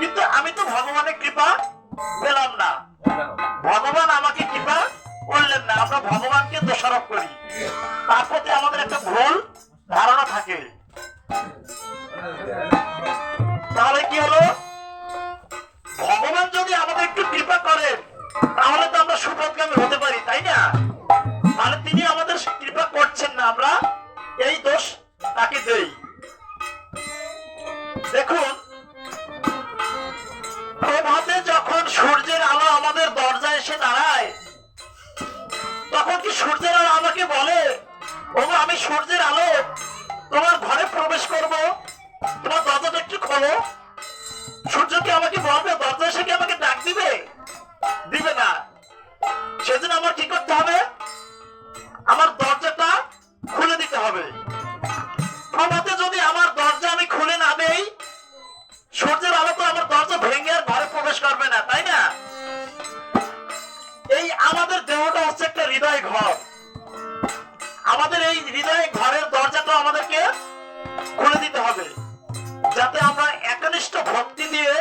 কিন্তু আমি তো ভগবানের কৃপা পেলাম না, ভগবান আমাকে কৃপা করলেন না। আমরা ভগবানকে দোষারোপ করি, তার প্রতি আমাদের একটা ভুল ধারণা থাকে। তাহলে কি হলো, ভগবান যদি আমাদের একটু কৃপা করেন তাহলে তো আমরা সুপথগামী হতে পারি, তাই না? তাহলে তিনি আমাদের কৃপা করছেন না, আমরা এই দোষ তাকে দেই। দেখুন, প্রভাতে যখন সূর্যের আলো আমাদের দরজায় এসে দাঁড়ায়, তখন কি সূর্যের আলো আমাকে বলে, ওগো আমি সূর্যের আলো, তোমার ঘরে প্রবেশ করব, তোমার দরজাটা একটু খোলো? সূর্য কি আমাকে বলবে, দরজা এসে কি আমাকে ডাক দিবে? দিবে না। সেজন্য আমার কি করতে হবে, আমার দরজাটা খুলে দিতে হবে। প্রভাতে যদি আমার দরজা আমি খুলে না দেই, সূর্যের আলো তো আমার দরজা ভেঙে আর ঘরে প্রবেশ করবে না, তাই না? এই আমাদের দেহটা হচ্ছে একটা হৃদয় ঘর, আমাদের এই হৃদয় ঘরের দরজাটা আমাদেরকে খুলে দিতে হবে, যাতে আমরা একনিষ্ঠ ভক্তি দিয়ে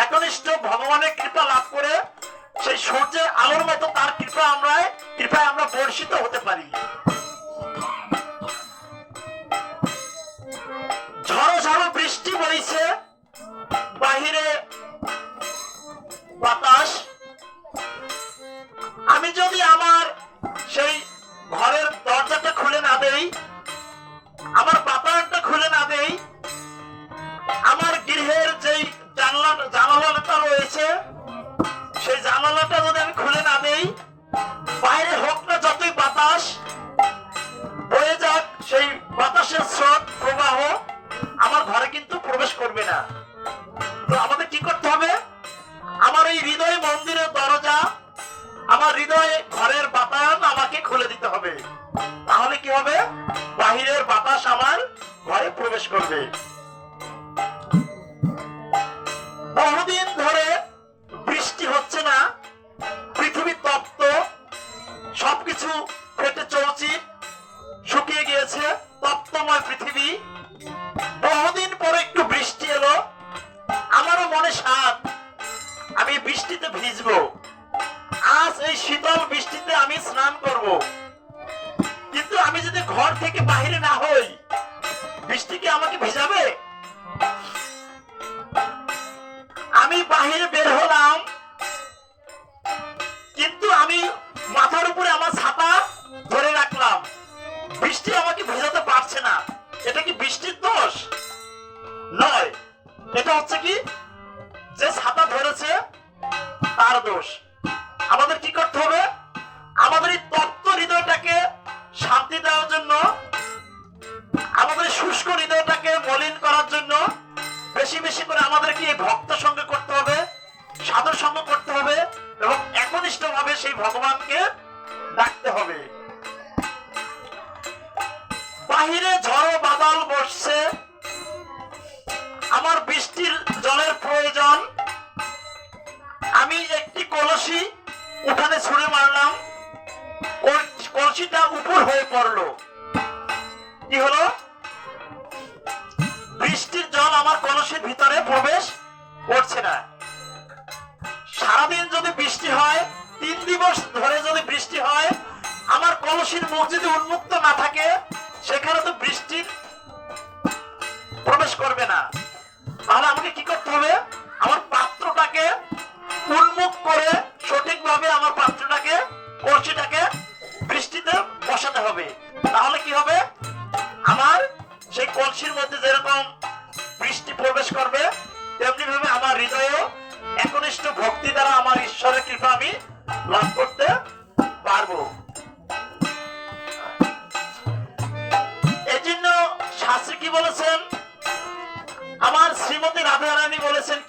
একনিষ্ঠ ভগবানের কৃপা লাভ করে সেই সূর্যের আলোর মতো তার কৃপায় আমরা বর্ষিত হতে পারি। ঝড়ো ঝড়ো বৃষ্টি বইছে, বাহিরে বাতাস, আমি যদি আমার সেই ঘরের দরজাটা খুলে না দেই, আমার বাতাসটা খুলে না দেই, আমার গৃহের যেই জানালাটা রয়েছে সেই জানালাটা যদি আমি খুলে না দেই, বাইরে হোক না যতই বাতাস বয়ে যাক, সেই বাতাসের স্রোত প্রবাহ আমার ঘরে কিন্তু প্রবেশ করবে না। তো আমাদের কি করতে হবে, আমার এই হৃদয় মন্দিরের দরজা, আমার হৃদয়ে ঘরের বাতায়ন আমাকে খুলে দিতে হবে, তাহলে কি হবে, বাহিরের বাতাস আমার ঘরে প্রবেশ করবে। বহুদিন ধরে বৃষ্টি হচ্ছে না, পৃথিবী তপ্ত, সবকিছু ফেটে চৌচির শুকিয়ে গিয়েছে, তপ্তময় পৃথিবী। বহুদিন পরে একটু বৃষ্টি এলো, আমারও মনে সাধ আমি বৃষ্টিতে ভিজবো, আজ এই শীতল বৃষ্টিতে আমি স্নান করব। কিন্তু আমি যদি ঘর থেকে বাইরে না হই, বৃষ্টি কি আমাকে ভিজাবে? আমি বাহিরে বের হলাম, কিন্তু আমি মাথার উপরে আমার ছাতা ধরে রাখলাম, বৃষ্টি আমাকে ভেজাতে পারছে না। এটা কি বৃষ্টির দোষ? নয়, এটা হচ্ছে কি, যে ছাতা ধরেছে তার দোষ। আমাদের কি করতে হবে, আমাদের এই তপ্ত হৃদয়টাকে শান্তি দেওয়ার জন্য, আমাদের শুষ্ক হৃদয়টাকে মলিন করার জন্য বেশি বেশি করে আমাদেরকে এই ভক্ত সঙ্গ করতে হবে, সাধু সঙ্গ করতে হবে, এবং একনিষ্ঠ ভাবে সেই ভগবানকে ডাকতে হবে। বাহিরে ঝড়ো বাদল বসছে, আমার বৃষ্টির জলের প্রয়োজন। আমি একটি কলসি উঠানে ছুঁড়ে মারলাম, কলসিটা উপর হয়ে পড়লো। কি হলো, বৃষ্টির জল আমার কলসির ভিতরে প্রবেশ করছে না। সারাদিন যদি বৃষ্টি হয়, 3 দিবস ধরে যদি বৃষ্টি হয়, আমার কলসির মুখ যদি উন্মুক্ত না থাকে, সেখানে তো বৃষ্টির প্রবেশ করবে না। তাহলে আমাকে কি করতে হবে, আমার পাত্রটাকে উন্মুখ করে সঠিকভাবে আমার পাত্রটাকে, কলসিটাকে বৃষ্টিতে বসাতে হবে। তাহলে কি হবে, আমার সেই কলসির মধ্যে যেরকম বৃষ্টি প্রবেশ করবে, তেমনি ভাবে আমার হৃদয়েও একনিষ্ঠ ভক্তি দ্বারা আমার ঈশ্বরের কৃপা আমি লাভ করতে পারবো। এই জন্য শাস্ত্রী কি বলেছেন, আমার শ্রীমতী রাধারানী বলেছেন